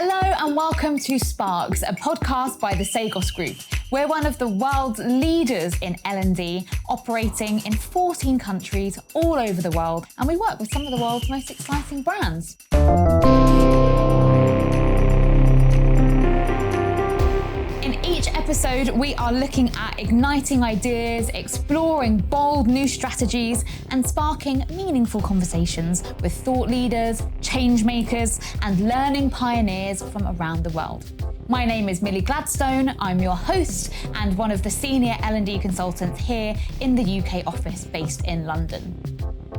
Hello and welcome to Sparks, a podcast by the Sercombe Group. We're one of the world's leaders in L&D, operating in 14 countries all over the world, and we work with some of the world's most exciting brands. In each episode, we are looking at igniting ideas, exploring bold new strategies, and sparking meaningful conversations with thought leaders, change makers, and learning pioneers from around the world. My name is Gladstone. I'm your host and one of the senior L&D consultants here in the UK office based in London.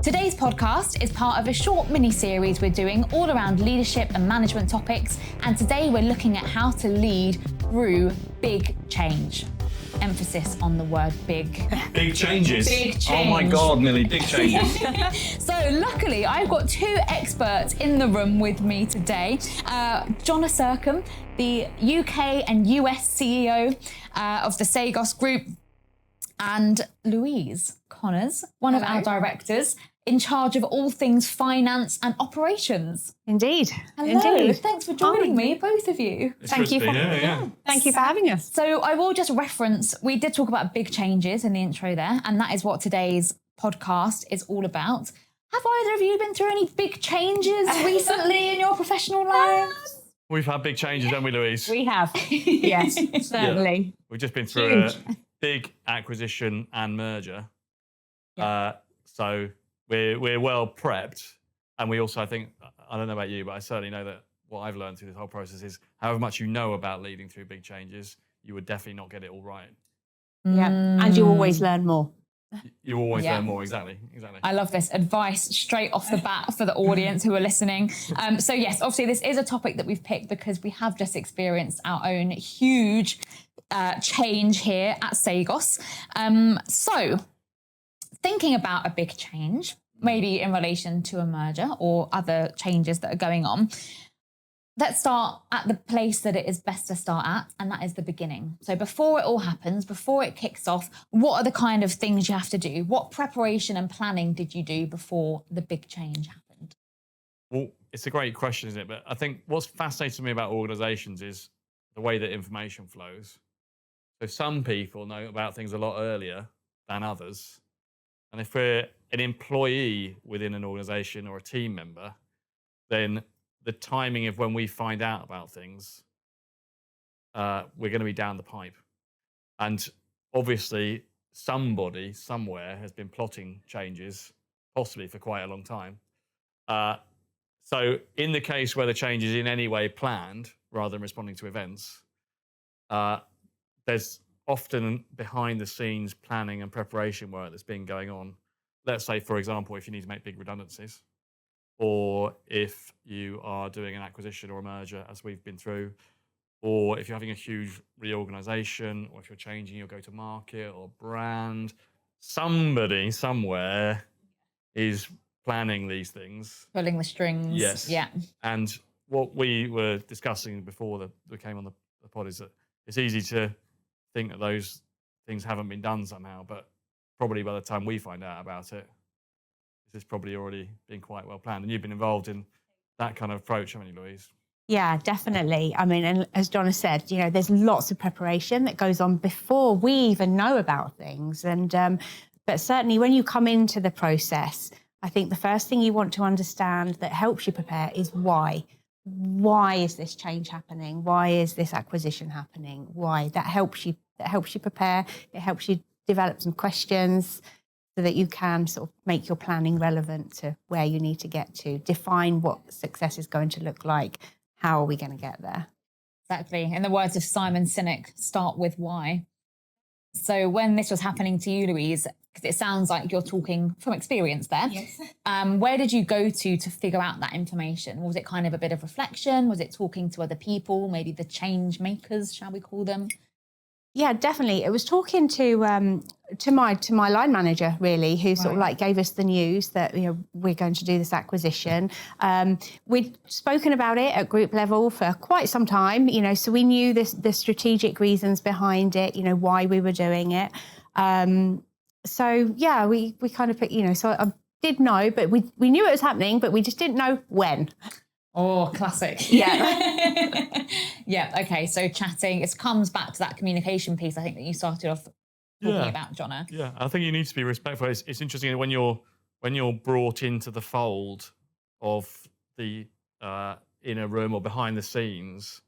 Today's podcast is part of a short mini-series we're doing all around leadership and management topics, and today we're looking at how to lead through big change. Emphasis on the word big. Big changes. Big change. Oh my God, Millie, big changes. So luckily, I've got two experts in the room with me today. Jonna Sercombe, the UK and US CEO of the Sercombe Group, and Louise Connors, one of our directors, in charge of all things finance and operations. Indeed. Hello. Indeed. Thanks for joining me, both of you. Thank you for having us. So I will just reference, we did talk about big changes in the intro there, and that is what today's podcast is all about. Have either of you been through any big changes recently in your professional lives? We've had big changes, haven't we, Louise? We have. Yes, certainly. We've just been through a big acquisition and merger. Yeah. So we're well prepped. And we also, I think, I don't know about you, but I certainly know that what I've learned through this whole process is however much you know about leading through big changes, you would definitely not get it all right. Yeah, and you always learn more. You always learn more, exactly. I love this advice straight off the bat for the audience who are listening. So yes, obviously this is a topic that we've picked because we have just experienced our own huge change here at Sercombe. So thinking about a big change, maybe in relation to a merger or other changes that are going on, let's start at the place that it is best to start at, and that is the beginning. So before it all happens, before it kicks off, what are the kind of things you have to do? What preparation and planning did you do before the big change happened? Well, it's a great question, isn't it? But I think what's fascinating to me about organisations is the way that information flows. So some people know about things a lot earlier than others. And if we're an employee within an organisation or a team member, then the timing of when we find out about things, we're going to be down the pipe. And obviously, somebody somewhere has been plotting changes, possibly for quite a long time. So in the case where the change is in any way planned, rather than responding to events, there's often behind the scenes planning and preparation work that's been going on. Let's say, for example, if you need to make big redundancies, or if you are doing an acquisition or a merger, as we've been through, or if you're having a huge reorganization, or if you're changing your go-to-market or brand, somebody somewhere is planning these things. Pulling the strings. Yes. Yeah. And what we were discussing before we came on the pod is that it's easy to think that those things haven't been done somehow, but probably by the time we find out about it, this has probably already been quite well planned. And you've been involved in that kind of approach, haven't you, Louise? Yeah, definitely. I mean, and as Jonna said, there's lots of preparation that goes on before we even know about things. And but certainly when you come into the process, I think the first thing you want to understand that helps you prepare is why. Why is this change happening? Why is this acquisition happening? Why? That helps you prepare. It helps you develop some questions so that you can sort of make your planning relevant to where you need to get to, define what success is going to look like. How are we going to get there? Exactly. In the words of Simon Sinek, start with why. So when this was happening to you, Louise, because it sounds like you're talking from experience there. Yes. Where did you go to figure out that information? Was it kind of a bit of reflection? Was it talking to other people, maybe the change makers, shall we call them? Yeah, definitely. It was talking to my line manager, really, who sort of like gave us the news that we're going to do this acquisition. We'd spoken about it at group level for quite some time, so we knew the strategic reasons behind it, why we were doing it. So yeah, we kind of picked, so I did know, but we knew it was happening, but we just didn't know when. Oh, classic. Yeah. Yeah. Okay. So chatting, it comes back to that communication piece. I think that you started off talking about, Jonna. Yeah, I think you need to be respectful. It's interesting when you're brought into the fold of the inner room or behind the scenes.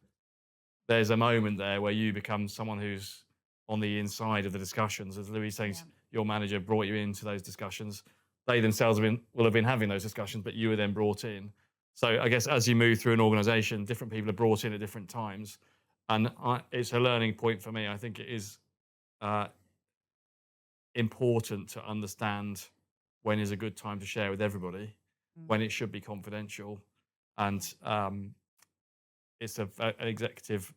There's a moment there where you become someone who's on the inside of the discussions. As Louise saying, your manager brought you into those discussions. They themselves will have been having those discussions, but you were then brought in. So I guess as you move through an organisation, different people are brought in at different times, and it's a learning point for me. I think it is important to understand when is a good time to share with everybody, when it should be confidential, and it's an executive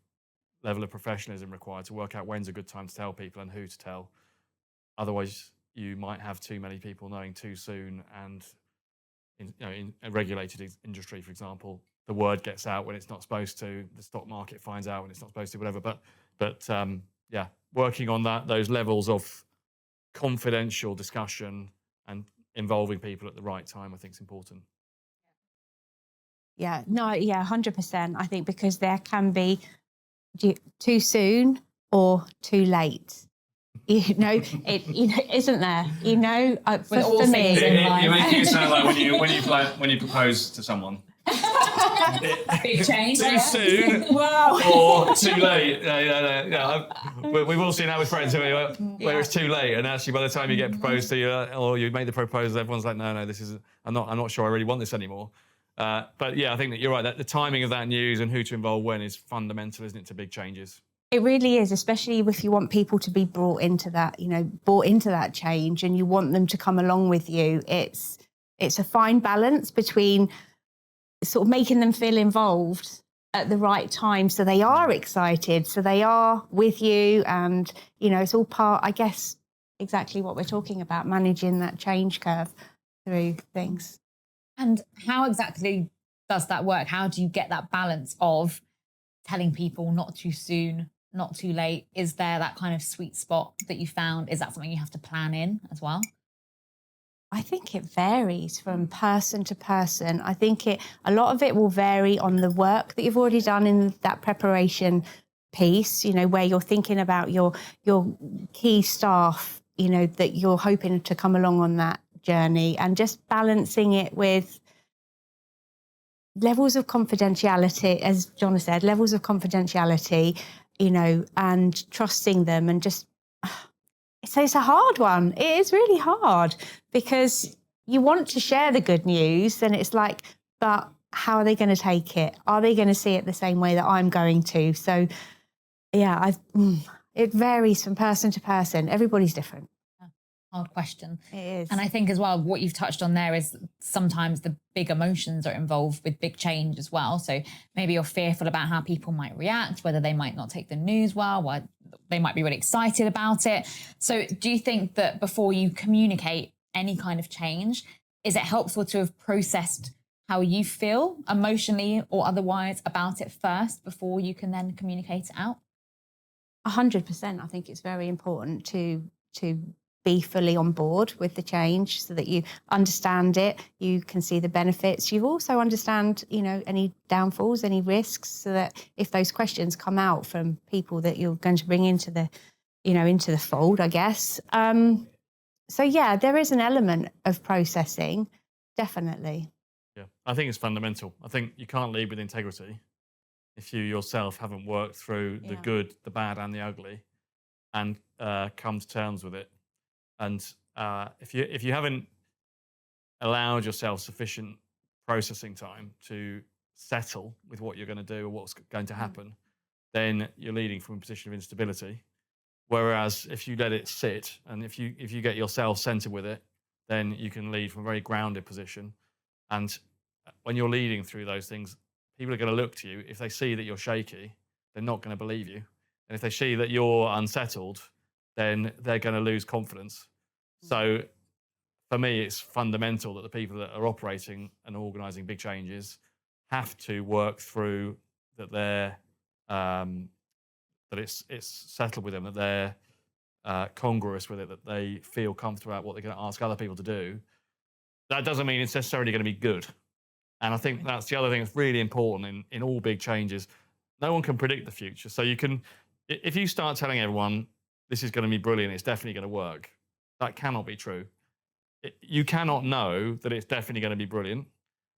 level of professionalism required to work out when's a good time to tell people and who to tell. Otherwise, you might have too many people knowing too soon, and in a regulated industry, for example, the word gets out when it's not supposed to. The stock market finds out when it's not supposed to. Whatever. But yeah, working on those levels of confidential discussion and involving people at the right time, I think is important. Yeah, no, yeah, 100%. I think because there can be too soon or too late. Isn't there? For me, You're making it sound like when you propose to someone. Big change. Too soon Wow. or too late. We've all seen that with friends where it's too late, and actually by the time you get proposed to, or you make the proposal, everyone's like, no, this is. I'm not sure I really want this anymore. But yeah, I think that you're right. That the timing of that news and who to involve when is fundamental, isn't it, to big changes? It really is, especially if you want people to be brought into that change, and you want them to come along with you. It's a fine balance between sort of making them feel involved at the right time, so they are excited, so they are with you, and it's all part, I guess, exactly what we're talking about, managing that change curve through things. And how exactly does that work? How do you get that balance of telling people not too soon, not too late? Is there that kind of sweet spot that you found? Is that something you have to plan in as well? I think it varies from person to person. I think a lot of it will vary on the work that you've already done in that preparation piece, where you're thinking about your key staff, that you're hoping to come along on that journey, and just balancing it with levels of confidentiality, as Jonna said, levels of confidentiality, and trusting them, and just, so it's a hard one. It is really hard because you want to share the good news, and it's like, but how are they going to take it? Are they going to see it the same way that I'm going to? So yeah, it varies from person to person. Everybody's different. Hard question. It is. And I think as well, what you've touched on there is sometimes the big emotions are involved with big change as well. So maybe you're fearful about how people might react, whether they might not take the news well, why they might be really excited about it. So do you think that before you communicate any kind of change, is it helpful to have processed how you feel emotionally or otherwise about it first before you can then communicate it out? 100%. I think it's very important to be fully on board with the change, so that you understand it, you can see the benefits. You also understand, any downfalls, any risks, so that if those questions come out from people that you're going to bring into the, into the fold, I guess. So yeah, there is an element of processing, definitely. Yeah, I think it's fundamental. I think you can't lead with integrity if you yourself haven't worked through the good, the bad, and the ugly, and come to terms with it. And if you haven't allowed yourself sufficient processing time to settle with what you're going to do or what's going to happen, then you're leading from a position of instability. Whereas if you let it sit, and if you get yourself centered with it, then you can lead from a very grounded position. And when you're leading through those things, people are going to look to you. If they see that you're shaky, they're not going to believe you. And if they see that you're unsettled, then they're going to lose confidence. So for me, it's fundamental that the people that are operating and organising big changes have to work through that they're that it's settled with them, that they're congruous with it, that they feel comfortable about what they're going to ask other people to do. That doesn't mean it's necessarily going to be good. And I think that's the other thing that's really important in all big changes. No one can predict the future. So if you start telling everyone this is going to be brilliant, it's definitely going to work, that cannot be true. You cannot know that it's definitely going to be brilliant,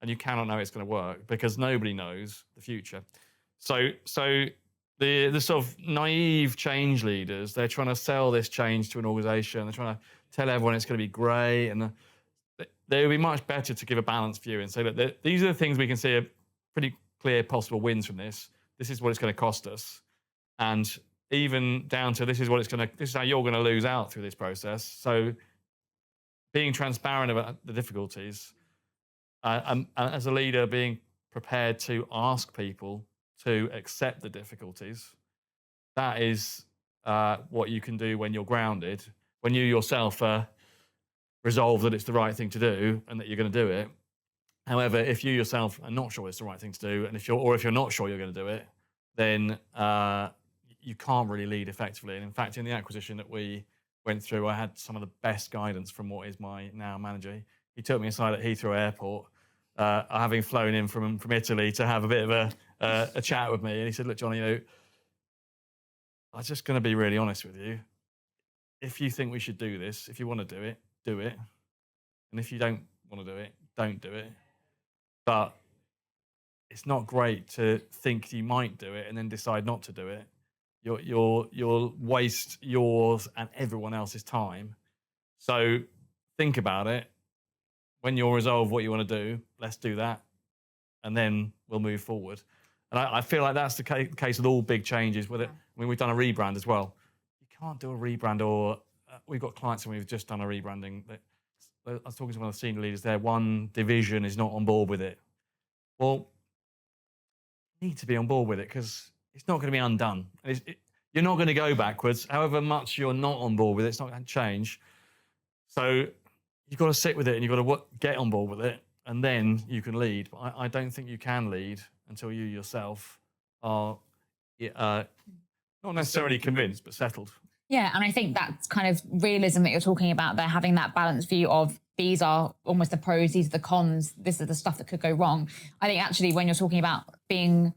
and you cannot know it's going to work because nobody knows the future. So the sort of naive change leaders, they're trying to sell this change to an organization. They're trying to tell everyone it's going to be great, and they would be much better to give a balanced view and say, look, these are the things we can see are pretty clear possible wins from this. This is what it's going to cost us. And even down to this is how you're going to lose out through this process. So being transparent about the difficulties, and as a leader, being prepared to ask people to accept the difficulties, that is what you can do when you're grounded, when you yourself resolve that it's the right thing to do and that you're going to do it. However, if you yourself are not sure it's the right thing to do, and if you're not sure you're going to do it, then you can't really lead effectively. And in fact, in the acquisition that we went through, I had some of the best guidance from what is my now manager. He took me aside at Heathrow Airport, having flown in from Italy, to have a bit of a chat with me. And he said, look, Jonna, I'm just going to be really honest with you. If you think we should do this, if you want to do it, do it. And if you don't want to do it, don't do it. But it's not great to think you might do it and then decide not to do it. You'll waste yours and everyone else's time. So think about it. When you're resolved what you want to do, let's do that. And then we'll move forward. And I feel like that's the case with all big changes. With it, I mean, we've done a rebrand as well. You can't do a rebrand, or we've got clients and we've just done a rebranding. I was talking to one of the senior leaders there. One division is not on board with it. Well, you need to be on board with it because it's not going to be undone. You're not going to go backwards. However much you're not on board with it, it's not going to change. So you've got to sit with it and you've got to get on board with it, and then you can lead. But I don't think you can lead until you yourself are not necessarily convinced, but settled. Yeah, and I think that's kind of realism that you're talking about there, having that balanced view of these are almost the pros, these are the cons, this is the stuff that could go wrong. I think actually when you're talking about being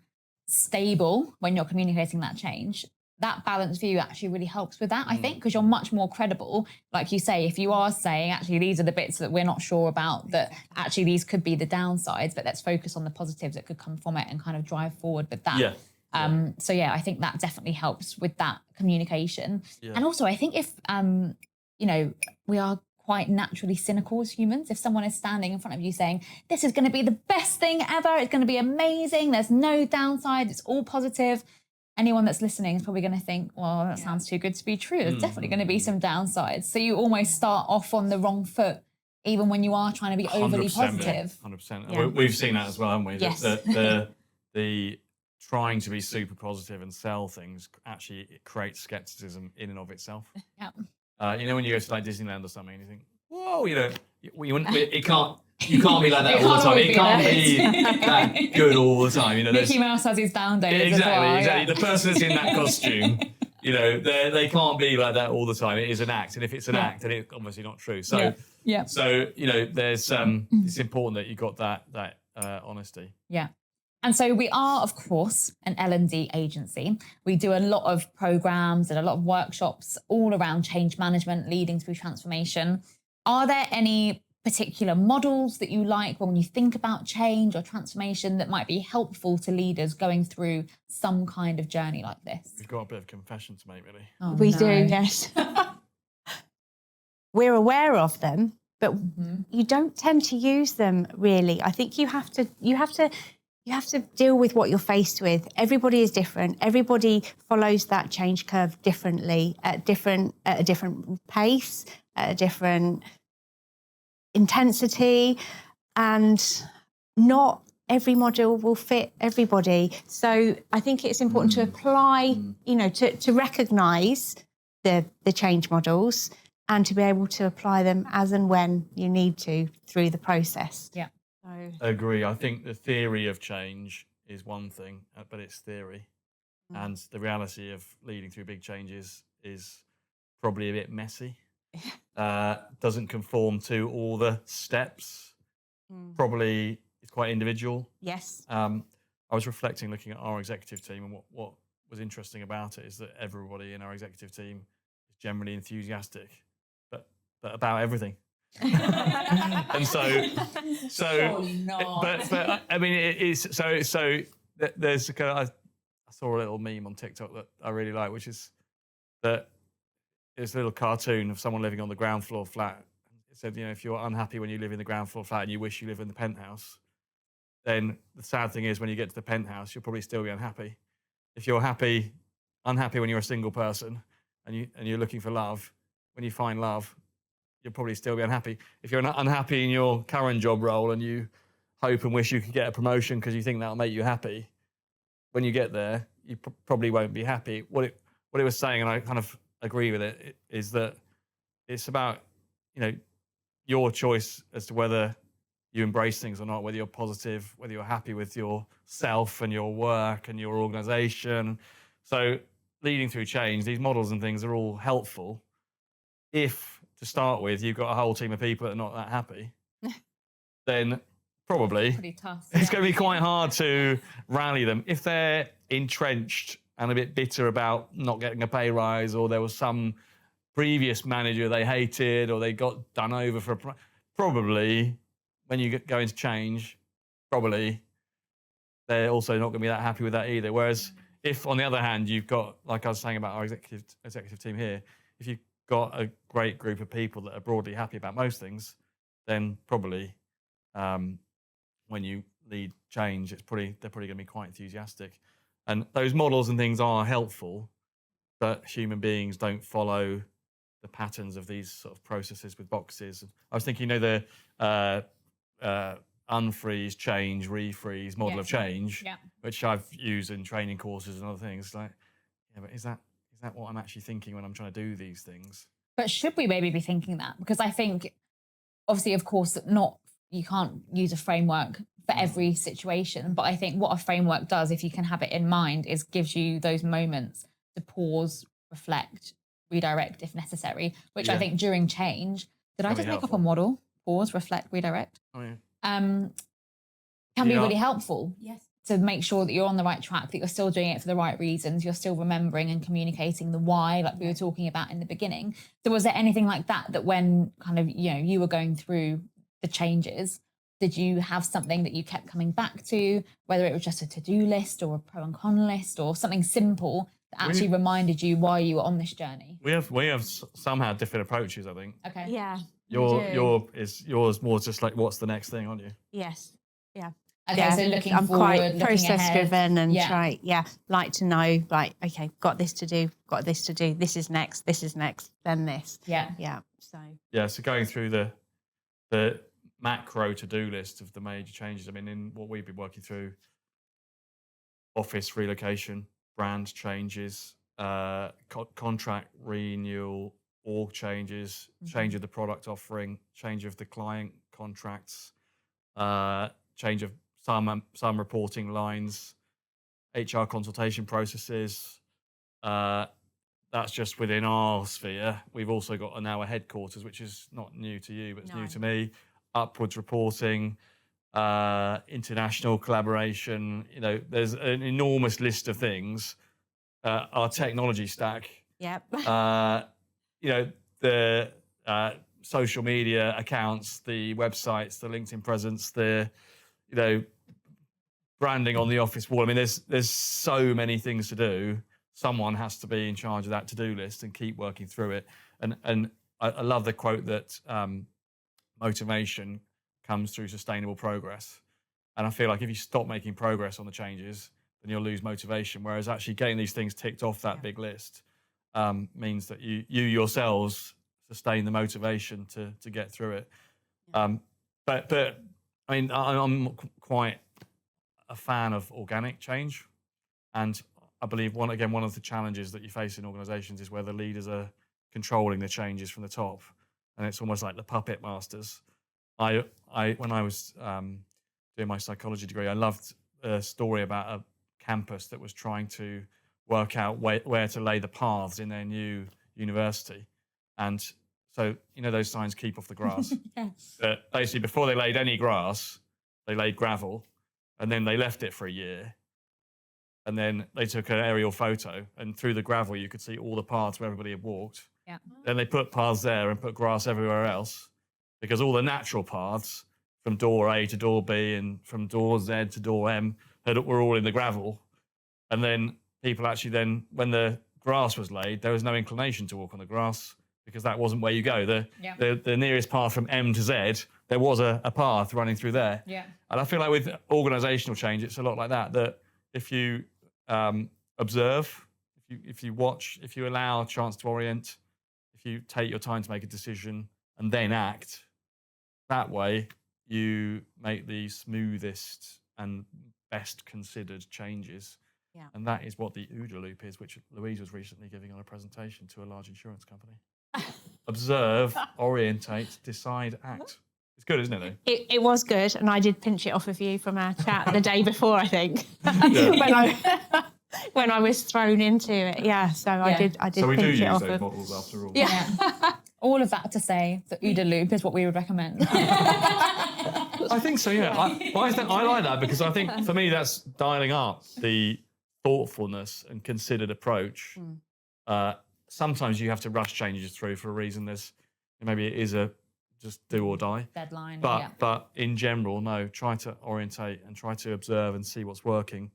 stable, when you're communicating that change, that balanced view actually really helps with that, I think, because you're much more credible. Like you say, if you are saying, actually, these are the bits that we're not sure about, that actually these could be the downsides, but let's focus on the positives that could come from it and kind of drive forward with that. Yeah. So yeah, I think that definitely helps with that communication. Yeah. And also I think if, we are quite naturally cynical as humans, if someone is standing in front of you saying, this is going to be the best thing ever, it's going to be amazing, there's no downside, it's all positive, anyone that's listening is probably going to think, well, that sounds too good to be true. There's definitely going to be some downsides. So you almost start off on the wrong foot, even when you are trying to be overly 100%, positive. 100%. Yeah. We've seen that as well, haven't we? Yes. The trying to be super positive and sell things, actually it creates skepticism in and of itself. Yeah. When you go to like Disneyland or something, and you think, whoa, you can't be like that all the time. It can't be that good all the time. Mickey Mouse has his down days. Exactly. Yeah. The person that's in that costume, they can't be like that all the time. It is an act, and if it's an act, then it's obviously not true. So, there's it's important that you got that honesty. Yeah. And so we are, of course, an L&D agency. We do a lot of programs and a lot of workshops all around change management, leading through transformation. Are there any particular models that you like when you think about change or transformation that might be helpful to leaders going through some kind of journey like this? We've got a bit of confession to make, really. Oh, We do, yes. We're aware of them, but you don't tend to use them really. I think you have to deal with what you're faced with. Everybody is different. Everybody follows that change curve differently, at a different pace, at a different intensity, and not every model will fit everybody. So I think it's important to apply, to recognise the change models and to be able to apply them as and when you need to through the process. Yeah. I agree. I think the theory of change is one thing, but it's theory. And the reality of leading through big changes is probably a bit messy. Doesn't conform to all the steps. Probably it's quite individual. Yes. I was reflecting, looking at our executive team, and what was interesting about it is that everybody in our executive team is generally enthusiastic, but about everything. And Surely not. but I mean, it's so there's a kind of, I saw a little meme on TikTok that I really like, which is that it's a little cartoon of someone living on the ground floor flat. It said, if you're unhappy when you live in the ground floor flat and you wish you live in the penthouse, then the sad thing is when you get to the penthouse, you'll probably still be unhappy. If you're unhappy when you're a single person and you're looking for love, when you find love, you'll probably still be unhappy. If you're not unhappy in your current job role and you hope and wish you could get a promotion because you think that'll make you happy, when you get there, you probably won't be happy. What it was saying, and I kind of agree with it, is that it's about, your choice as to whether you embrace things or not, whether you're positive, whether you're happy with yourself and your work and your organization. So leading through change, these models and things are all helpful. If, to start with, you've got a whole team of people that are not that happy, then probably Pretty tough. it's going to be quite hard to rally them. If they're entrenched and a bit bitter about not getting a pay rise, or there was some previous manager they hated, or they got done over for probably when you go into change, probably they're also not going to be that happy with that either. Whereas if, on the other hand, you've got, like I was saying about our executive team here, if you've got a great group of people that are broadly happy about most things, then probably when you lead change, they're probably going to be quite enthusiastic. And those models and things are helpful, but human beings don't follow the patterns of these sort of processes with boxes. I was thinking, the unfreeze, change, refreeze model of change, which I've used in training courses and other things. Like, but is that what I'm actually thinking when I'm trying to do these things? But should we maybe be thinking that? Because I think, obviously, of course, you can't use a framework for every situation. But I think what a framework does, if you can have it in mind, is gives you those moments to pause, reflect, redirect if necessary, which I think during change, did I just make up a model? Pause, reflect, redirect. Oh, yeah. Can be really helpful. Yes. To make sure that you're on the right track, that you're still doing it for the right reasons, you're still remembering and communicating the why, like we were talking about in the beginning. So was there anything like that when kind of, you were going through the changes, did you have something that you kept coming back to, whether it was just a to-do list or a pro and con list or something simple that actually reminded you why you were on this journey? We have somehow different approaches, I think. Okay. Yeah. Yours more just like, what's the next thing, aren't you? Yes. Yeah. Okay, so looking I'm forward, quite looking process ahead. driven and like to know, like, okay, got this to do, this is next, then this. Yeah. Yeah. So going through the macro to-do list of the major changes. I mean, in what we've been working through, office relocation, brand changes, contract renewal, org changes, change of the product offering, change of the client contracts, change of some reporting lines, HR consultation processes. That's just within our sphere. We've also got now a headquarters, which is not new to you, but it's new to me. Upwards reporting, international collaboration. There's an enormous list of things. Our technology stack. Yep. The social media accounts, the websites, the LinkedIn presence, the branding on the office wall. I mean, there's so many things to do. Someone has to be in charge of that to-do list and keep working through it. And I love the quote that motivation comes through sustainable progress. And I feel like if you stop making progress on the changes, then you'll lose motivation. Whereas actually getting these things ticked off that big list means that you yourselves sustain the motivation to get through it. But I mean, I'm quite a fan of organic change. And I believe one of the challenges that you face in organizations is where the leaders are controlling the changes from the top. And it's almost like the puppet masters. When I was doing my psychology degree, I loved a story about a campus that was trying to work out where to lay the paths in their new university. And so, those signs, keep off the grass. Yes. But basically, before they laid any grass, they laid gravel, and then they left it for a year. And then they took an aerial photo, and through the gravel, you could see all the paths where everybody had walked. Yeah. Then they put paths there and put grass everywhere else, because all the natural paths from door A to door B and from door Z to door M were all in the gravel. And then people actually then, when the grass was laid, there was no inclination to walk on the grass because that wasn't where you go. The nearest path from M to Z, there was a path running through there. Yeah. And I feel like with organisational change, it's a lot like that, that if you observe, if you watch, if you allow a chance to orient, if you take your time to make a decision and then act, that way you make the smoothest and best considered changes. Yeah. And that is what the OODA loop is, which Louise was recently giving on a presentation to a large insurance company. Observe, orientate, decide, act. It's good, isn't it, though? It was good, and I did pinch it off of you from our chat the day before, I think, when I was thrown into it. Yeah, so I did. So we do pinch use it off those of. models after all. Yeah. All of that to say, the OODA loop is what we would recommend. I think so, yeah. I like that because I think for me that's dialing up the thoughtfulness and considered approach. Sometimes you have to rush changes through for a reason. Maybe it is a just do or die Deadline. But in general, no. Try to orientate and try to observe and see what's working,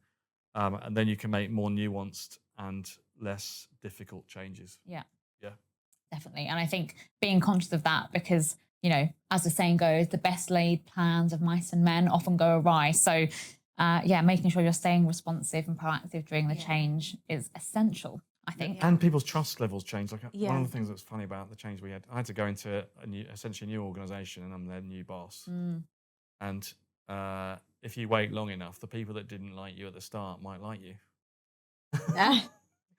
and then you can make more nuanced and less difficult changes. Yeah. Yeah. Definitely. And I think being conscious of that, because, you know, as the saying goes, the best laid plans of mice and men often go awry. So, making sure you're staying responsive and proactive during the change is essential, I think. And people's trust levels change. Like one of the things that's funny about the change we had, I had to go into essentially a new organisation, and I'm their new boss. And if you wait long enough, the people that didn't like you at the start might like you.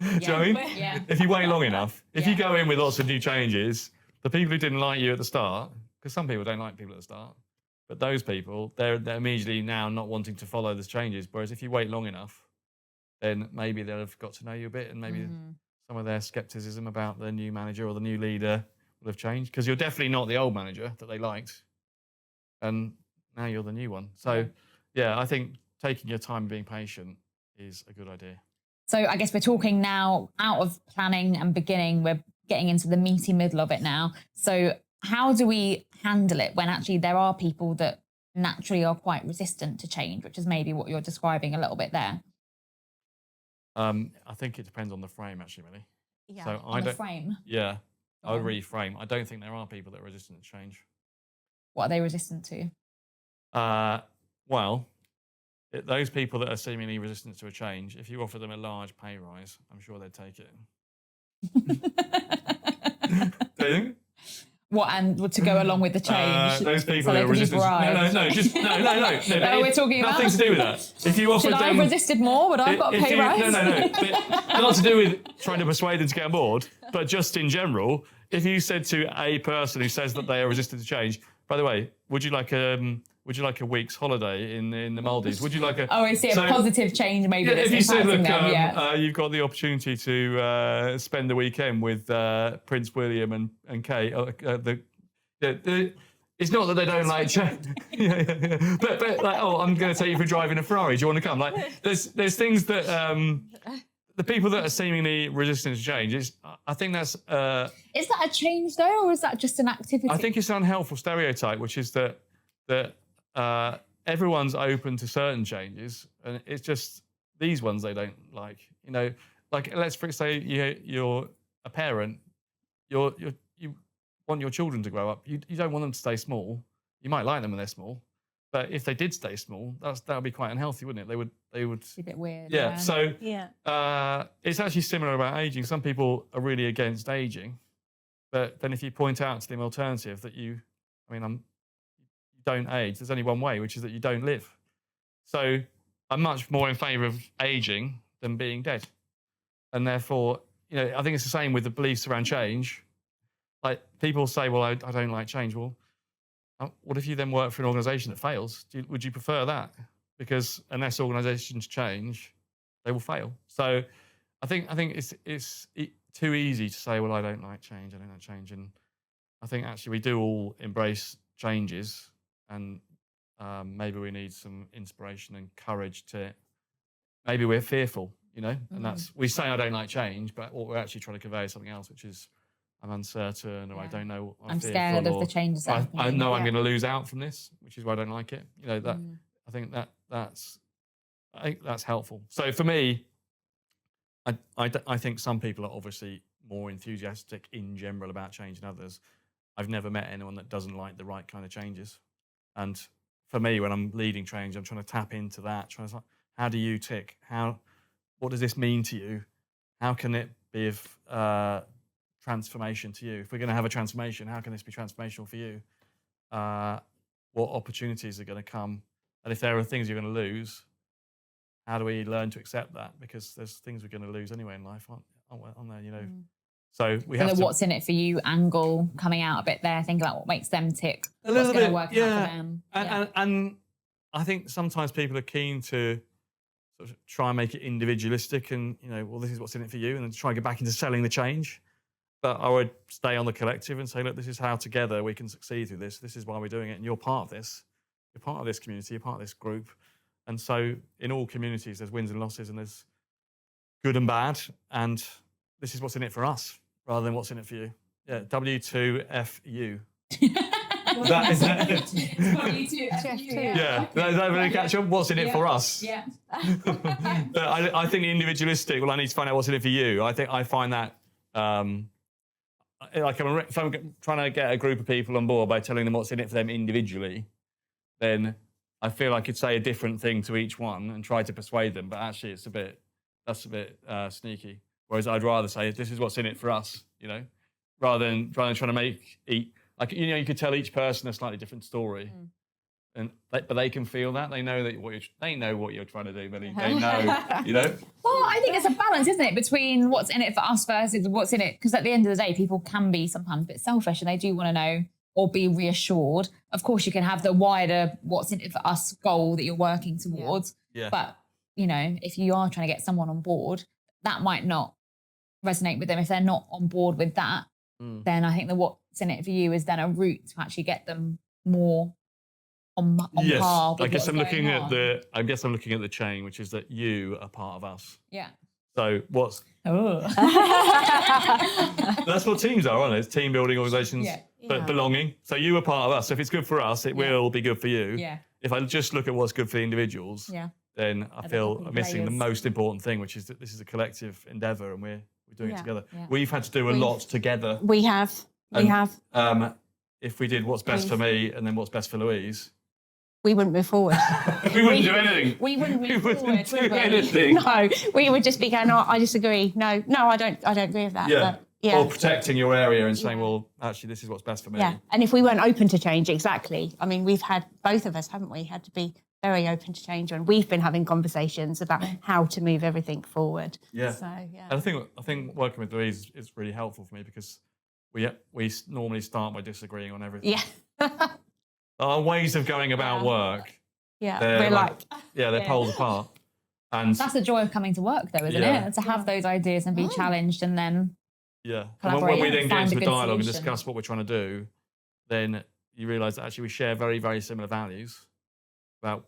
Do you know what I mean? Yeah. If you wait long enough, if you go in with lots of new changes, the people who didn't like you at the start, because some people don't like people at the start, but those people, they're immediately now not wanting to follow those changes. Whereas if you wait long enough, then maybe they'll have got to know you a bit, and maybe some of their skepticism about the new manager or the new leader will have changed, because you're definitely not the old manager that they liked, and now you're the new one. So, I think taking your time and being patient is a good idea. So I guess we're talking now out of planning and beginning, we're getting into the meaty middle of it now. So how do we handle it when actually there are people that naturally are quite resistant to change, which is maybe what you're describing a little bit there? I think it depends on the frame, actually, really. Yeah. So On the frame? Yeah, I would reframe. I don't think there are people that are resistant to change. What are they resistant to? Those people that are seemingly resistant to a change, if you offer them a large pay rise, I'm sure they'd take it. Do you think? What, and to go along with the change? Those people so that are resistant. No, we're talking about nothing to do with that. If you offered should I them, have resisted more? Would I have got a pay rise? No. Not to do with trying to persuade them to get on board, but just in general, if you said to a person who says that they are resistant to change, by the way, would you like a week's holiday in the Maldives? Would you like a? Oh, I see. A positive change, maybe. If you said, look, them, you've got the opportunity to spend the weekend with Prince William and Kate. It's not that they don't like change, but like, I'm going to take you for driving a Ferrari. Do you want to come? Like, there's things that the people that are seemingly resistant to change. I think that's. Is that a change though, or is that just an activity? I think it's an unhelpful stereotype, which is that everyone's open to certain changes, and it's just these ones they don't like. You know, like let's say you're a parent, you want your children to grow up. You don't want them to stay small. You might like them when they're small, but if they did stay small, that would be quite unhealthy, wouldn't it? They would. It's a bit weird. Yeah. So it's actually similar about aging. Some people are really against aging, but then if you point out to them alternative that you don't age, there's only one way, which is that you don't live. So I'm much more in favour of aging than being dead. And therefore, I think it's the same with the beliefs around change. Like people say, well, I don't like change. Well, what if you then work for an organisation that fails? Would you prefer that? Because unless organisations change, they will fail. So I think it's too easy to say, well, I don't like change. And I think actually we do all embrace changes. And maybe we need some inspiration and courage to, maybe we're fearful, you know, and that's, we say I don't like change, but what we're actually trying to convey is something else, which is I'm uncertain, or I don't know, I'm scared of the changes that I know I'm going to lose out from this, which is why I don't like it. You know, that I think that's helpful. So for me, I think some people are obviously more enthusiastic in general about change than others. I've never met anyone that doesn't like the right kind of changes. And for me, when I'm leading change, I'm trying to tap into that. How do you tick? What does this mean to you? How can it be of transformation to you? If we're going to have a transformation, how can this be transformational for you? What opportunities are going to come? And if there are things you're going to lose, how do we learn to accept that? Because there's things we're going to lose anyway in life, aren't there? You know. So we have the what's in it for you angle coming out a bit there. Think about what makes them tick. A little bit, work out for them. And I think sometimes people are keen to sort of try and make it individualistic, and you know, well, this is what's in it for you, and then try and get back into selling the change. But I would stay on the collective and say, look, this is how together we can succeed through this. This is why we're doing it, and you're part of this. You're part of this community. You're part of this group. And so in all communities, there's wins and losses, and there's good and bad. And this is what's in it for us, rather than what's in it for you. Yeah, W2FU. That is it. Yeah, is that really catch up? What's in it for us? Yeah. But I think the individualistic, well, I need to find out what's in it for you. I find that, like if I'm trying to get a group of people on board by telling them what's in it for them individually, then I feel I could say a different thing to each one and try to persuade them, but actually that's a bit sneaky. Whereas I'd rather say, this is what's in it for us, you know, rather than trying to like, you know, you could tell each person a slightly different story, but they can feel that. They know they know what you're trying to do, but they know, you know. Well, I think it's a balance, isn't it, between what's in it for us versus what's in it, because at the end of the day, people can be sometimes a bit selfish and they do want to know or be reassured. Of course, you can have the wider what's in it for us goal that you're working towards. Yeah. But, you know, if you are trying to get someone on board, that might not resonate with them. If they're not on board with that, then I think the what's in it for you is then a route to actually get them more on par with I guess I'm looking at the chain, which is that you are part of us. Yeah. So what's... Oh. That's what teams are, aren't it? It's team building organisations, but belonging. So you are part of us. So if it's good for us, it will be good for you. Yeah. If I just look at what's good for the individuals, then I feel I'm missing the most important thing, which is that this is a collective endeavour and we're doing it together. Yeah. We've had to do a lot together. We have. If we did what's best for me and then what's best for Louise, we wouldn't move forward. we wouldn't do anything. We wouldn't move forward. We wouldn't do anything. No, we would just be going, oh, I disagree. No, I don't agree with that. Yeah. But, yeah. Or protecting your area and saying, well, actually, this is what's best for me. Yeah. And if we weren't open to change, exactly. I mean, we've had, both of us, haven't we, had to be very open to change, and we've been having conversations about how to move everything forward. Yeah. So, yeah. And I think working with Louise is really helpful for me because we normally start by disagreeing on everything. Yeah. Our ways of going about work. Yeah. We're they're poles apart. And that's the joy of coming to work, though, isn't it? To have those ideas and be challenged, and then and when we then get into the dialogue and discuss what we're trying to do, then you realise that actually we share very, very similar values about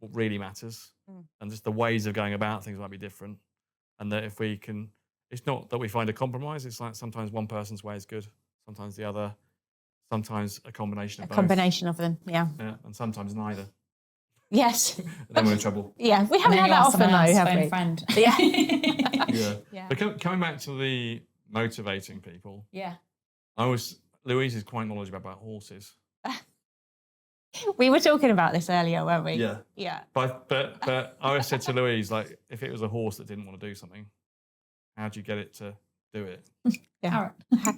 what really matters, and just the ways of going about things might be different. And that if we can, it's not that we find a compromise. It's like sometimes one person's way is good, sometimes the other, sometimes a combination of both. Combination of them, yeah. And sometimes neither. Yes. And then we're in trouble. Yeah, we haven't had that often though, have we? Friend. Yeah. Yeah. But coming back to the motivating people. Yeah. Louise is quite knowledgeable about horses. We were talking about this earlier, weren't we? Yeah. Yeah. But I always said to Louise, like, if it was a horse that didn't want to do something, how do you get it to do it? Yeah.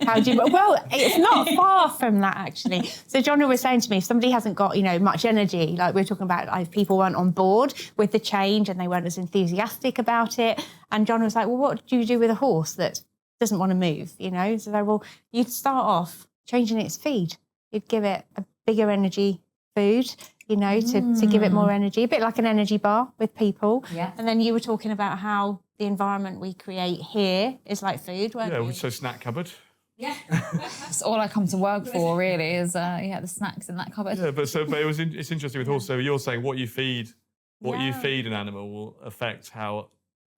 How do you? Well, it's not far from that actually. So Jonna was saying to me, if somebody hasn't got much energy, like we were talking about, like people weren't on board with the change and they weren't as enthusiastic about it, and Jonna was like, well, what do you do with a horse that doesn't want to move? So well, you'd start off changing its feed. You'd give it a bigger energy food, to give it more energy, a bit like an energy bar with people. Yeah. And then you were talking about how the environment we create here is like food, weren't you? Yeah, so snack cupboard. Yeah. That's all I come to work for, really, is the snacks in that cupboard. Yeah, but it's interesting with horses. So you're saying what you feed an animal will affect how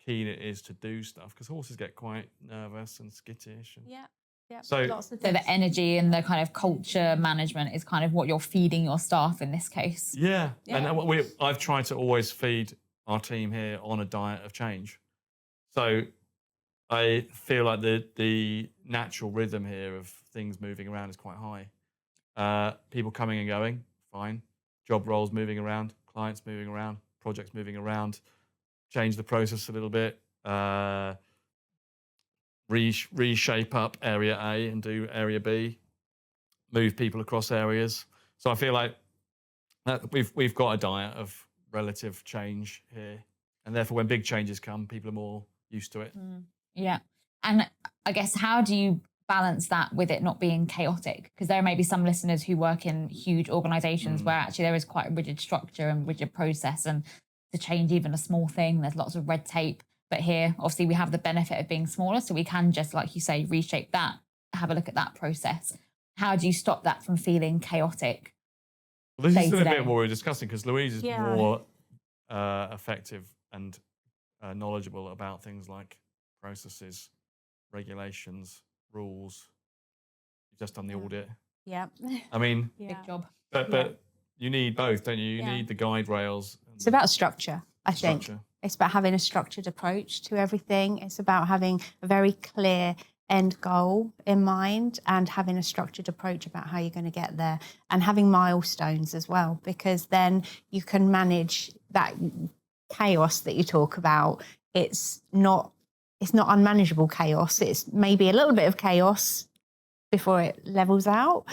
keen it is to do stuff, because horses get quite nervous and skittish. And so lots of So the energy and the kind of culture management is kind of what you're feeding your staff in this case. yeah. And I've tried to always feed our team here on a diet of change. So I feel like the natural rhythm here of things moving around is quite high. People coming and going, fine. Job roles moving around, clients moving around, projects moving around. Change the process a little bit. Reshape up area A and do area B. Move people across areas. So I feel like we've got a diet of relative change here, and therefore when big changes come, people are more used to it. Yeah. And I guess, how do you balance that with it not being chaotic? Because there may be some listeners who work in huge organizations where actually there is quite a rigid structure and rigid process, and to change even a small thing, there's lots of red tape. But here, obviously, we have the benefit of being smaller, so we can just, like you say, reshape that, have a look at that process. How do you stop that from feeling chaotic? Well, this is a bit what we're discussing, because Louise is more effective and knowledgeable about things like processes, regulations, rules. You've just done the audit. Yeah. I mean, Big job. But you need both, don't you? You need the guide rails. It's about structure, I think. It's about having a structured approach to everything. It's about having a very clear end goal in mind and having a structured approach about how you're going to get there, and having milestones as well, because then you can manage that chaos that you talk about. It's not unmanageable chaos. It's maybe a little bit of chaos before it levels out.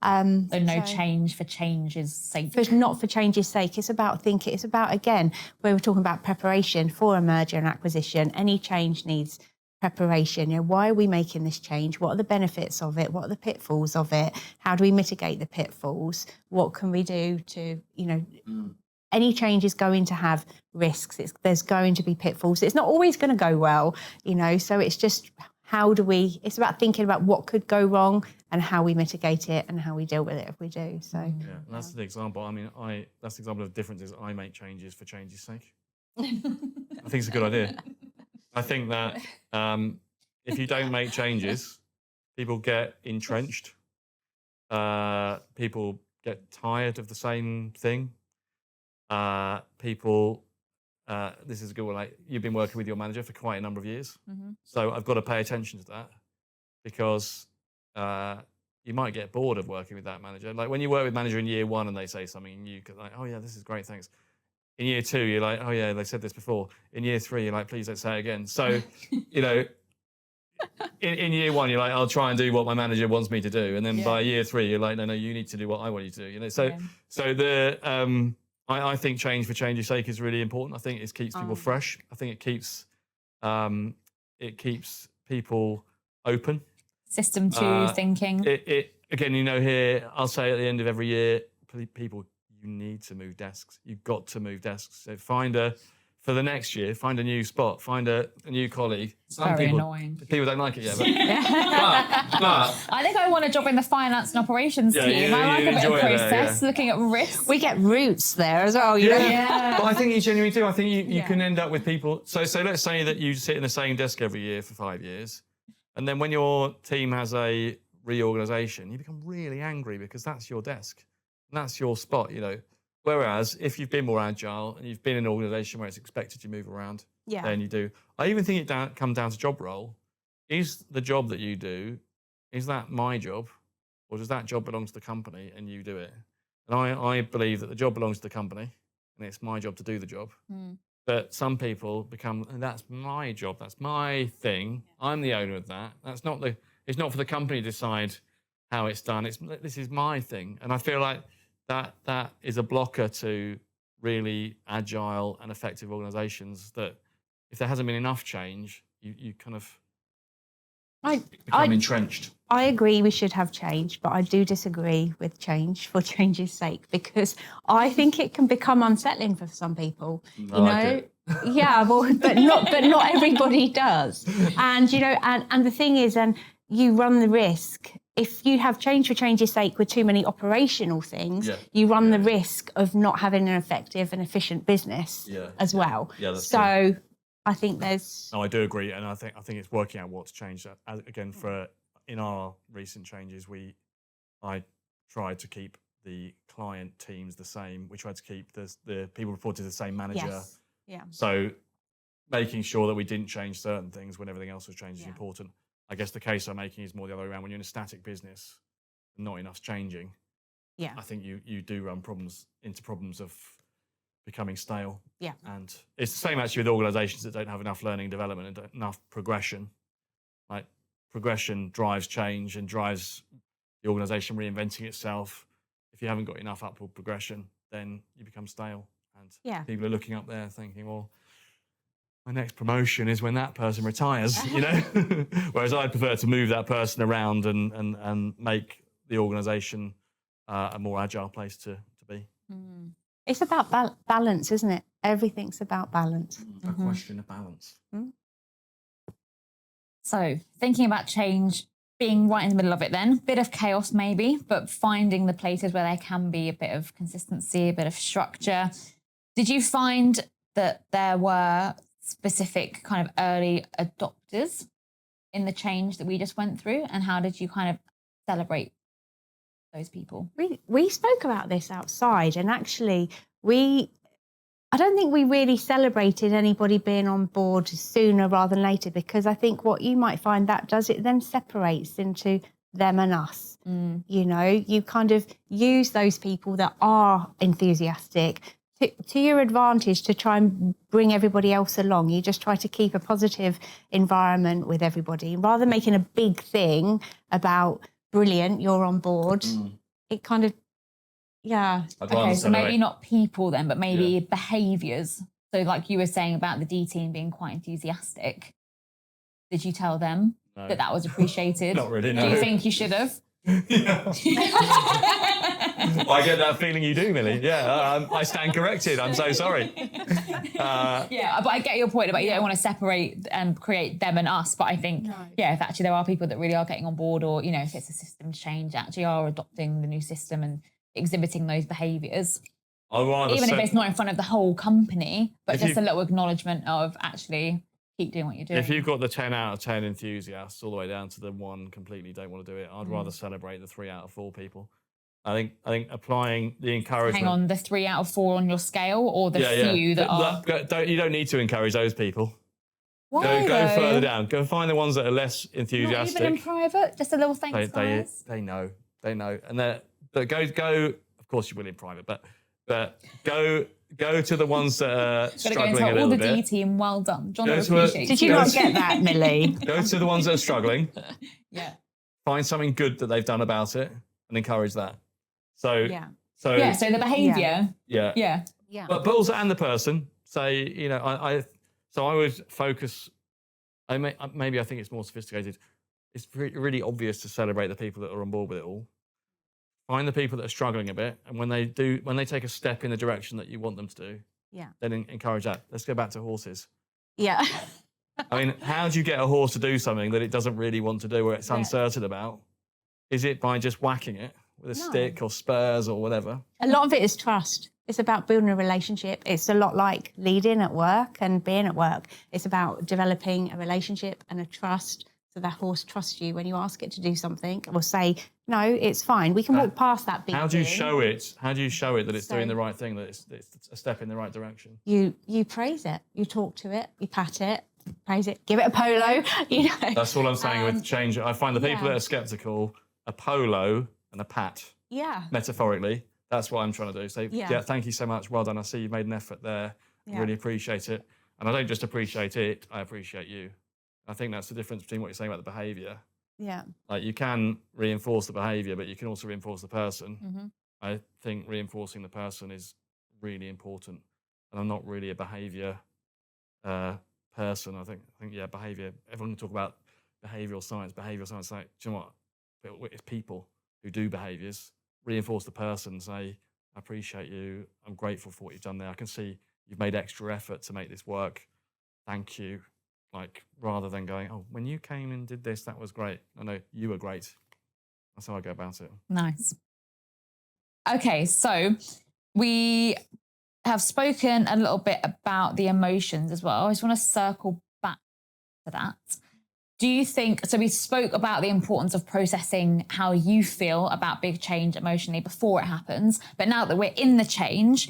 So no change for change's sake. Not for change's sake. It's about thinking. It's about, again, we were talking about preparation for a merger and acquisition. Any change needs preparation. You know, why are we making this change? What are the benefits of it? What are the pitfalls of it? How do we mitigate the pitfalls? What can we do to, any change is going to have risks. There's going to be pitfalls. It's not always going to go well, so it's just, it's about thinking about what could go wrong and how we mitigate it and how we deal with it if we do. So yeah, that's the example. I mean, that's the example of the difference is I make changes for change's sake. I think it's a good idea. I think that if you don't make changes, people get entrenched. People get tired of the same thing. This is a good one. Like, you've been working with your manager for quite a number of years, so I've got to pay attention to that, because you might get bored of working with that manager. Like when you work with manager in year one and they say something, and you go like, "Oh yeah, this is great, thanks." In year two, you're like, "Oh yeah, they said this before." In year three, you're like, "Please don't say it again." So, in year one, you're like, "I'll try and do what my manager wants me to do," and then by year three, you're like, "No, you need to do what I want you to do." I think change for change's sake is really important. I think it keeps people fresh. I think it keeps people open. System 2 thinking. Again, here, I'll say at the end of every year, people, you need to move desks. You've got to move desks. So for the next year, find a new spot, find a new colleague. Very annoying. People don't like it yet, but I think I want a job in the finance and operations team. I like a bit of process, looking at risk. We get roots there as well. But I think you genuinely do. I think you can end up with people. So let's say that you sit in the same desk every year for 5 years, and then when your team has a reorganisation, you become really angry because that's your desk, and that's your spot, Whereas if you've been more agile and you've been in an organisation where it's expected you move around, then you do. I even think it comes down to job role. Is the job that you do, is that my job, or does that job belong to the company and you do it? And I believe that the job belongs to the company and it's my job to do the job. But some people become, that's my job, that's my thing. I'm the owner of that. It's not for the company to decide how it's done. This is my thing. And I feel like that is a blocker to really agile and effective organisations, that if there hasn't been enough change, you kind of become entrenched. I agree we should have change, but I do disagree with change for change's sake, because I think it can become unsettling for some people. Yeah, but not everybody does. And and the thing is, and you run the risk. If you have change for change's sake with too many operational things, you run the risk of not having an effective and efficient business as well. Yeah, that's so true. I think there's... No, I do agree. And I think it's working out what's changed. Again, in our recent changes, I tried to keep the client teams the same. We tried to keep the people reported to the same manager. Yes. Yeah. So making sure that we didn't change certain things when everything else was changing is important. I guess the case I'm making is more the other way around. When you're in a static business and not enough's changing, I think you do run into problems of becoming stale. Yeah. And it's the same actually with organisations that don't have enough learning and development and enough progression. Like progression drives change and drives the organisation reinventing itself. If you haven't got enough upward progression, then you become stale. And people are looking up there thinking, well, my next promotion is when that person retires, you know? Whereas I'd prefer to move that person around and make the organisation a more agile place to be. Mm. It's about balance, isn't it? Everything's about balance. A question of balance. Mm. So thinking about change, being right in the middle of it then, bit of chaos maybe, but finding the places where there can be a bit of consistency, a bit of structure. Did you find that there were specific kind of early adopters in the change that we just went through, and how did you kind of celebrate those people? We spoke about this outside, and actually I don't think we really celebrated anybody being on board sooner rather than later, because I think what you might find that does, it then separates into them and us. You know, you kind of use those people that are enthusiastic to your advantage to try and bring everybody else along. You just try to keep a positive environment with everybody rather than making a big thing about brilliant, you're on board. It kind of, Okay, so maybe not people then, but maybe behaviours. So like you were saying about the D team being quite enthusiastic, did you tell them that was appreciated? Not really, no. Do you think you should have? I get that feeling you do, Millie. Yeah, I stand corrected. I'm so sorry. But I get your point about you don't want to separate and create them and us. But I think, if actually there are people that really are getting on board, or, you know, if it's a system change, actually are adopting the new system and exhibiting those behaviours. Even if it's not in front of the whole company, but just a little acknowledgement of actually keep doing what you're doing. If you've got the 10 out of 10 enthusiasts all the way down to the one completely don't want to do it, I'd rather celebrate the 3 out of 4 people. I think applying the encouragement. Hang on, the 3 out of 4 on your scale, or the few that are. You don't need to encourage those people. Why? Go further down. Go find the ones that are less enthusiastic. Not even in private, just a little thanks, guys. They know, and but go. Of course you will in private, but go to the ones that are struggling a little bit. All the D team, well done, Jonna. Appreciate. Did you not get that, Millie? Go to the ones that are struggling. Find something good that they've done about it and encourage that. So so the behaviour. But also, and the person. Say, you know, I would focus. Maybe I think it's more sophisticated. It's really obvious to celebrate the people that are on board with it all. Find the people that are struggling a bit, and when they take a step in the direction that you want them to do, then encourage that. Let's go back to horses. Yeah. I mean, how do you get a horse to do something that it doesn't really want to do or it's uncertain about? Is it by just whacking it with a stick or spurs or whatever? A lot of it is trust. It's about building a relationship. It's a lot like leading at work and being at work. It's about developing a relationship and a trust, so that horse trusts you when you ask it to do something, or say, no, it's fine. We can walk past that big How do you thing. show it? How do you show it that it's doing the right thing, that it's a step in the right direction? You praise it. You talk to it. You pat it. Praise it. Give it a polo. You know. That's all I'm saying with change. I find the people that are sceptical, a polo and a pat. Yeah. Metaphorically, that's what I'm trying to do. So thank you so much. Well done. I see you've made an effort there. I really appreciate it. And I don't just appreciate it, I appreciate you. I think that's the difference between what you're saying about the behaviour. Yeah. Like, you can reinforce the behaviour, but you can also reinforce the person. Mm-hmm. I think reinforcing the person is really important. And I'm not really a behaviour person. I think behaviour. Everyone can talk about behavioural science. Like, do you know what? It's people who do behaviours. Reinforce the person. Say, I appreciate you. I'm grateful for what you've done there. I can see you've made extra effort to make this work. Thank you. Like, rather than going, oh, when you came and did this, that was great. No, you were great. That's how I go about it. Nice. Okay, so we have spoken a little bit about the emotions as well. I just want to circle back to that. Do you think, so we spoke about the importance of processing how you feel about big change emotionally before it happens, but now that we're in the change,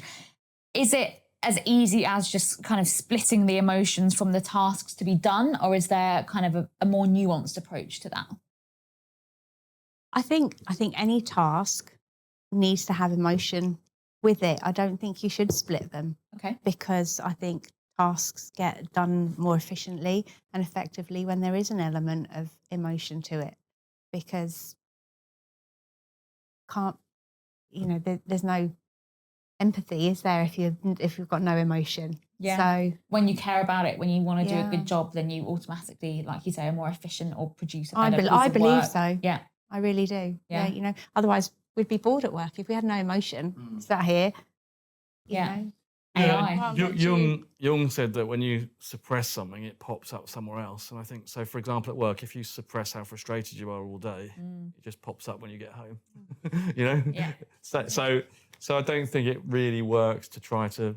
is it as easy as just kind of splitting the emotions from the tasks to be done, or is there kind of a more nuanced approach to that? I think any task needs to have emotion with it. I don't think you should split them. Okay. Because I think tasks get done more efficiently and effectively when there is an element of emotion to it. Because there's no empathy, is there, if you've got no emotion? Yeah. So when you care about it, when you want to do a good job, then you automatically, like you say, are more efficient or produce a better piece I of believe work. so. Yeah. I really do. Yeah. Yeah. Otherwise we'd be bored at work if we had no emotion. Sat here. You know. AI. Jung said that when you suppress something, it pops up somewhere else. And I think so. For example, at work, if you suppress how frustrated you are all day, it just pops up when you get home. Yeah. So I don't think it really works to try to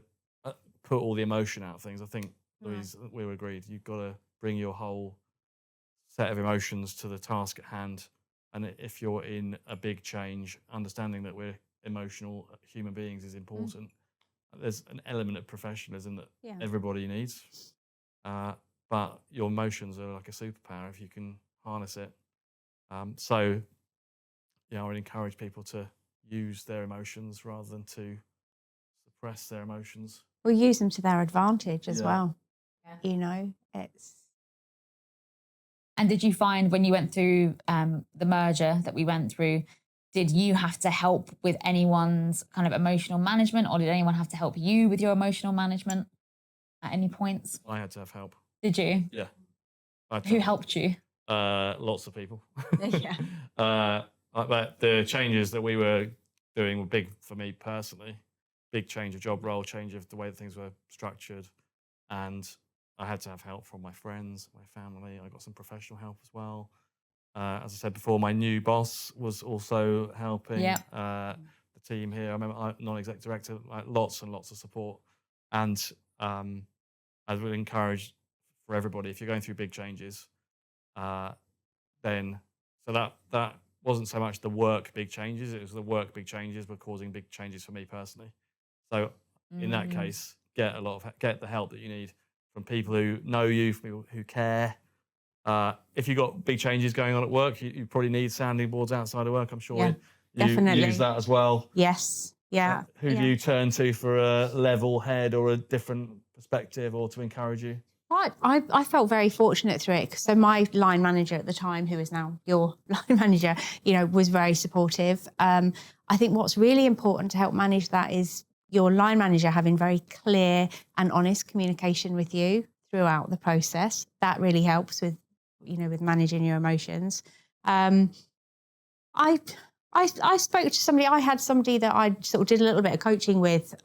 put all the emotion out of things. I think, Louise, we were agreed. You've got to bring your whole set of emotions to the task at hand. And if you're in a big change, understanding that we're emotional human beings is important. There's an element of professionalism that everybody needs. But your emotions are like a superpower if you can harness it. So I would encourage people to use their emotions rather than to suppress their emotions. We'll use them to their advantage as well. Yeah. It's. And did you find when you went through the merger that we went through, did you have to help with anyone's kind of emotional management, or did anyone have to help you with your emotional management at any points? I had to have help. Did you? Yeah. Who helped you? Lots of people. Yeah. But the changes that we were doing were big for me personally. Big change of job role, change of the way that things were structured. And I had to have help from my friends, my family. I got some professional help as well. As I said before, my new boss was also helping the team here. I remember non-exec director, lots and lots of support. And I would encourage for everybody, if you're going through big changes, then that wasn't so much the work big changes, it was the work big changes were causing big changes for me personally. So in that case, get the help that you need from people who know you, from people who care. If you've got big changes going on at work, you probably need sounding boards outside of work. I'm sure you definitely use that as well. Yes. Yeah. Who do you turn to for a level head or a different perspective, or to encourage you? I felt very fortunate through it. So my line manager at the time, who is now your line manager, was very supportive. I think what's really important to help manage that is your line manager having very clear and honest communication with you throughout the process. That really helps with managing your emotions. I spoke to somebody. I had somebody that I sort of did a little bit of coaching with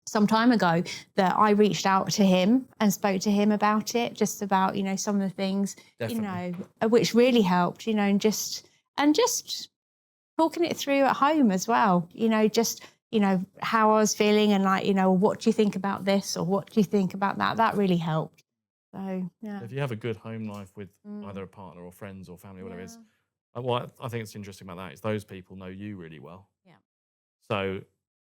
some time ago, that I reached out to him and spoke to him about it, just about some of the things which really helped. And just talking it through at home as well. How I was feeling and what do you think about this, or what do you think about that? That really helped. So yeah. If you have a good home life with either a partner or friends or family, whatever it is, what I think it's interesting about that is those people know you really well. Yeah. So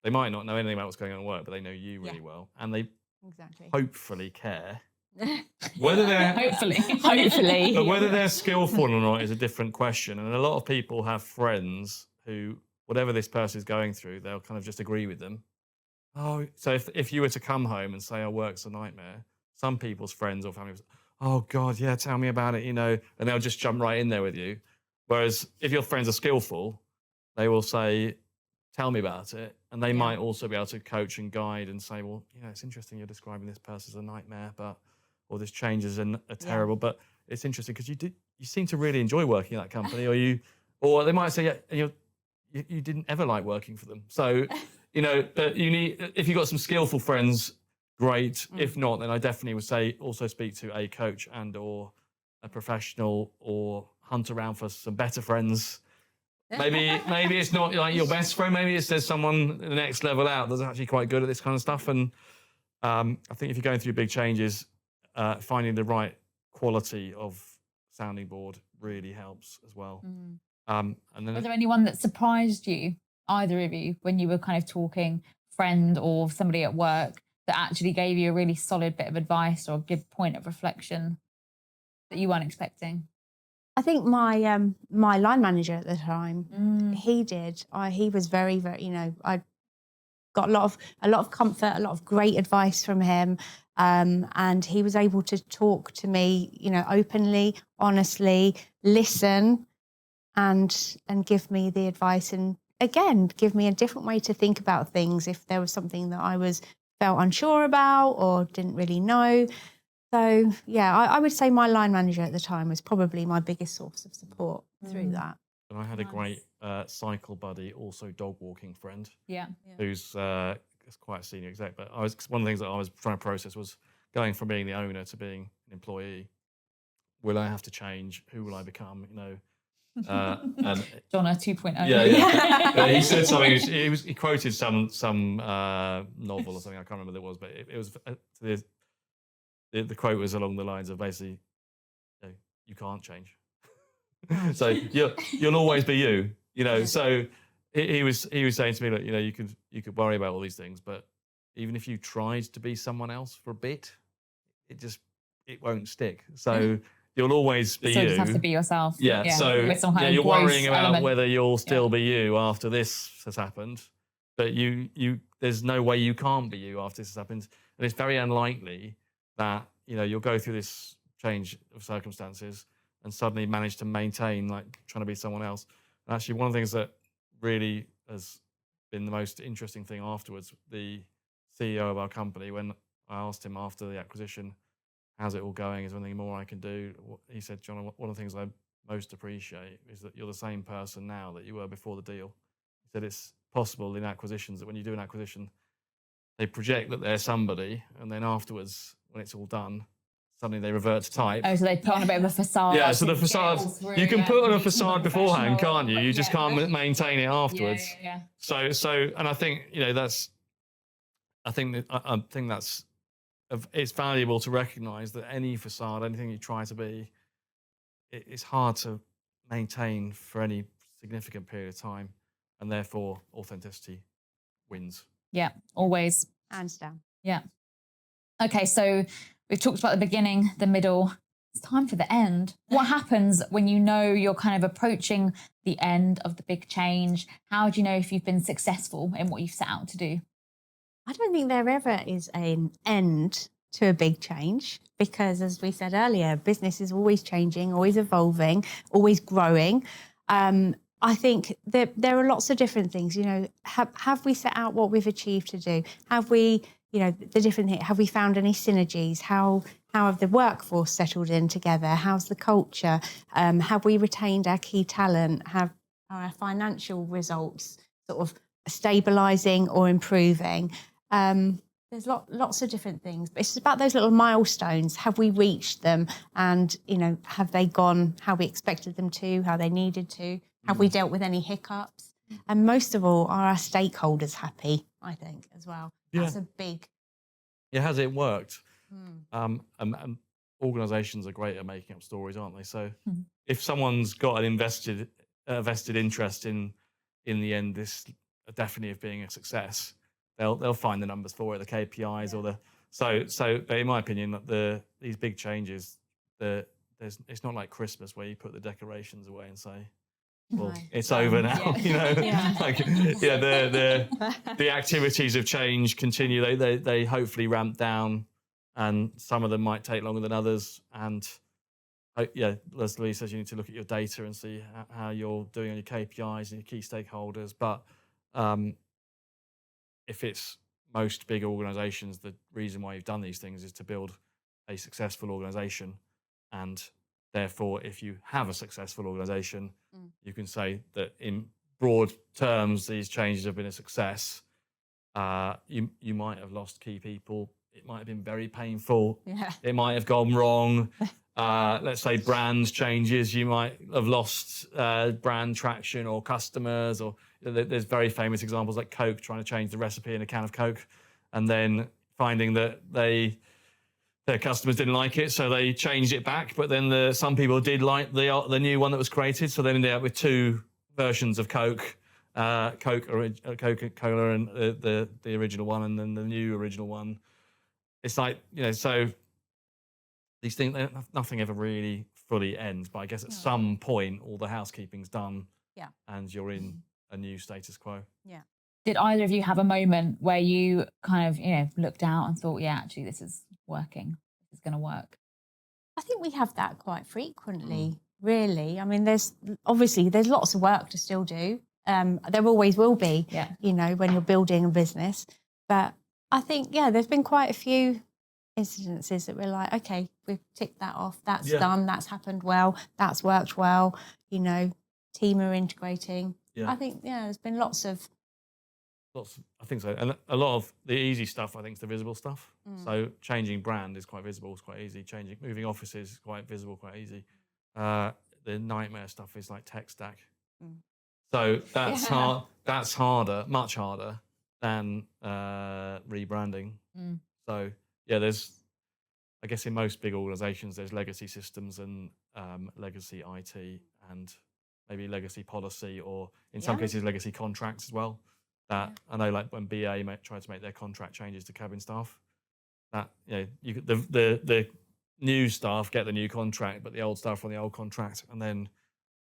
they might not know anything about what's going on at work, but they know you really well, and they hopefully care. Whether they're hopefully, but whether they're skillful or not is a different question. And a lot of people have friends who, whatever this person is going through, they'll kind of just agree with them. Oh, so if you were to come home and say, "Oh, work's a nightmare," some people's friends or family will say, "Oh God, yeah, tell me about it," and they'll just jump right in there with you. Whereas if your friends are skillful, they will say, "Tell me about it," and they might also be able to coach and guide and say, "Well, it's interesting you're describing this person as a nightmare, or this change as a terrible, but it's interesting because you seem to really enjoy working at that company, or they might say, yeah, you didn't ever like working for them." So, but you need, if you've got some skillful friends great. If not, then I definitely would say also speak to a coach and or a professional, or hunt around for some better friends. Maybe it's not like your best friend. Maybe it's there's someone the next level out that's actually quite good at this kind of stuff. And I think if you're going through big changes, finding the right quality of sounding board really helps as well. And then Was there anyone that surprised you, either of you, when you were kind of talking, friend or somebody at work, that actually gave you a really solid bit of advice or a good point of reflection that you weren't expecting? I think my my line manager at the time, he did. He was very, very, you know, I got a lot of comfort, a lot of great advice from him, and he was able to talk to me, you know, openly, honestly, listen, and give me the advice, and again give me a different way to think about things if there was something that I felt unsure about or didn't really know. So yeah, I would say my line manager at the time was probably my biggest source of support through that. And I had a great cycle buddy, also dog walking friend, who's quite a senior exec. But one of the things that I was trying to process was going from being the owner to being an employee. Will I have to change? Who will I become? You know, and Jonna 2.0. Yeah. He said something. He quoted some novel or something. I can't remember what it was, but it was the quote was along the lines of basically, you can't change. So you'll always be you. You know. So he was saying to me, look, you know, you could worry about all these things, but even if you tried to be someone else for a bit, it won't stick. So you'll always be you. So you just have to be yourself. Yeah. So with some kind of you're worrying about element. whether you'll still be you after this has happened, but there's no way you can't be you after this has happened, and it's very unlikely that, you know, you'll go through this change of circumstances and suddenly manage to maintain like trying to be someone else. And actually, one of the things that really has been the most interesting thing afterwards, the CEO of our company, when I asked him after the acquisition, how's it all going? Is there anything more I can do? He said, Jonna, one of the things I most appreciate is that you're the same person now that you were before the deal. He said it's possible in acquisitions that when you do an acquisition, they project that they're somebody, and then afterwards, when it's all done, suddenly they revert to type. Oh, so they put on a bit of a facade. Yeah, so the facade, you can put on a facade beforehand, can't you? You just can't maintain it afterwards. Yeah. So, and I think, you know, I think that's, it's valuable to recognise that any facade, anything you try to be, it's hard to maintain for any significant period of time, and therefore authenticity wins. Yeah, always. Hands down. Yeah. Okay, so we've talked about the beginning, the middle. It's time for the end. What happens when you know you're kind of approaching the end of the big change? How do you know if you've been successful in what you've set out to do? I don't think there ever is an end to a big change because, as we said earlier, business is always changing, always evolving, always growing. I think there are lots of different things. You know, have we set out what we've achieved to do? Have we, you know, the different things? Have we found any synergies? How have the workforce settled in together? How's the culture? Have we retained our key talent? Have our financial results sort of stabilising or improving? There's lots of different things, but it's about those little milestones. Have we reached them? And, you know, have they gone how we expected them to, how they needed to? Have we dealt with any hiccups? And most of all, are our stakeholders happy, I think, as well? That's a big... Yeah, has it worked? And organisations are great at making up stories, aren't they? So if someone's got an vested interest in the end, this definitely of being a success, they'll find the numbers for it, the KPIs or the so. But in my opinion, these big changes, it's not like Christmas where you put the decorations away and say, well, it's over now. You know, the activities of change continue. They hopefully ramp down, and some of them might take longer than others. And as Louise says, you need to look at your data and see how you're doing on your KPIs and your key stakeholders. But if it's most big organisations, the reason why you've done these things is to build a successful organisation, and therefore, if you have a successful organisation, you can say that in broad terms, these changes have been a success. You might have lost key people it might have been very painful. Yeah. It might have gone wrong. Let's say brand changes, you might have lost brand traction or customers, or there's very famous examples like Coke trying to change the recipe in a can of Coke and then finding that their customers didn't like it, so they changed it back. But then some people did like the new one that was created, so they ended up with two versions of Coke, Coca-Cola and the original one, and then the new original one. It's like, so these things, nothing ever really fully ends. But I guess at some point, all the housekeeping's done, and you're in a new status quo. Yeah. Did either of you have a moment where you kind of, looked out and thought, yeah, actually, this is working. This is going to work? I think we have that quite frequently, really. I mean, there's lots of work to still do. There always will be, when you're building a business. But I think, there's been quite a few incidences that we're like, okay, we've ticked that off. That's done. That's happened well. That's worked well. Team are integrating. Yeah. I think, there's been lots of, I think so. And a lot of the easy stuff, I think, is the visible stuff. So changing brand is quite visible, it's quite easy. Moving offices is quite visible, quite easy. The nightmare stuff is like tech stack. So that's hard. That's harder, much harder than rebranding. So there's, I guess in most big organizations, there's legacy systems and legacy IT and maybe legacy policy, or in some cases, legacy contracts as well. That I know, like when BA tried to make their contract changes to cabin staff, that the new staff get the new contract, but the old staff on the old contract, and then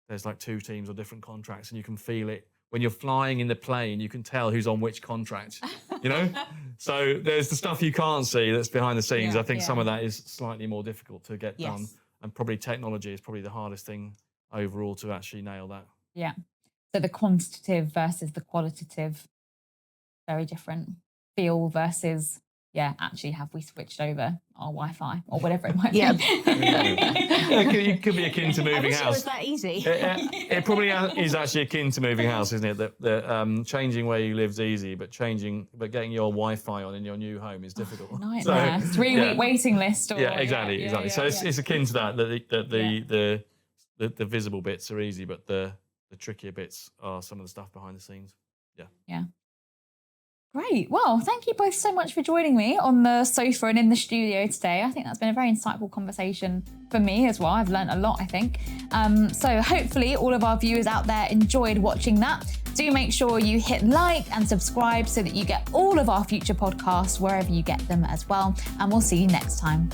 there's like two teams or different contracts, and you can feel it when you're flying in the plane. You can tell who's on which contract, So there's the stuff you can't see that's behind the scenes. I think some of that is slightly more difficult to get done, and probably technology is probably the hardest thing overall to actually nail that. Yeah. So the quantitative versus the qualitative, very different. Feel versus, actually, have we switched over our Wi-Fi or whatever it might be? It could be akin to moving house. It was that easy. It probably is actually akin to moving house, isn't it? That changing where you live is easy, but getting your Wi-Fi on in your new home is difficult. Nightmare. So, 3-week waiting list. Or, exactly. So it's akin to that. The visible bits are easy, but the trickier bits are some of the stuff behind the scenes. Yeah. Great. Well, thank you both so much for joining me on the sofa and in the studio today. I think that's been a very insightful conversation for me as well. I've learned a lot, I think. So hopefully all of our viewers out there enjoyed watching that. Do make sure you hit like and subscribe so that you get all of our future podcasts wherever you get them as well. And we'll see you next time.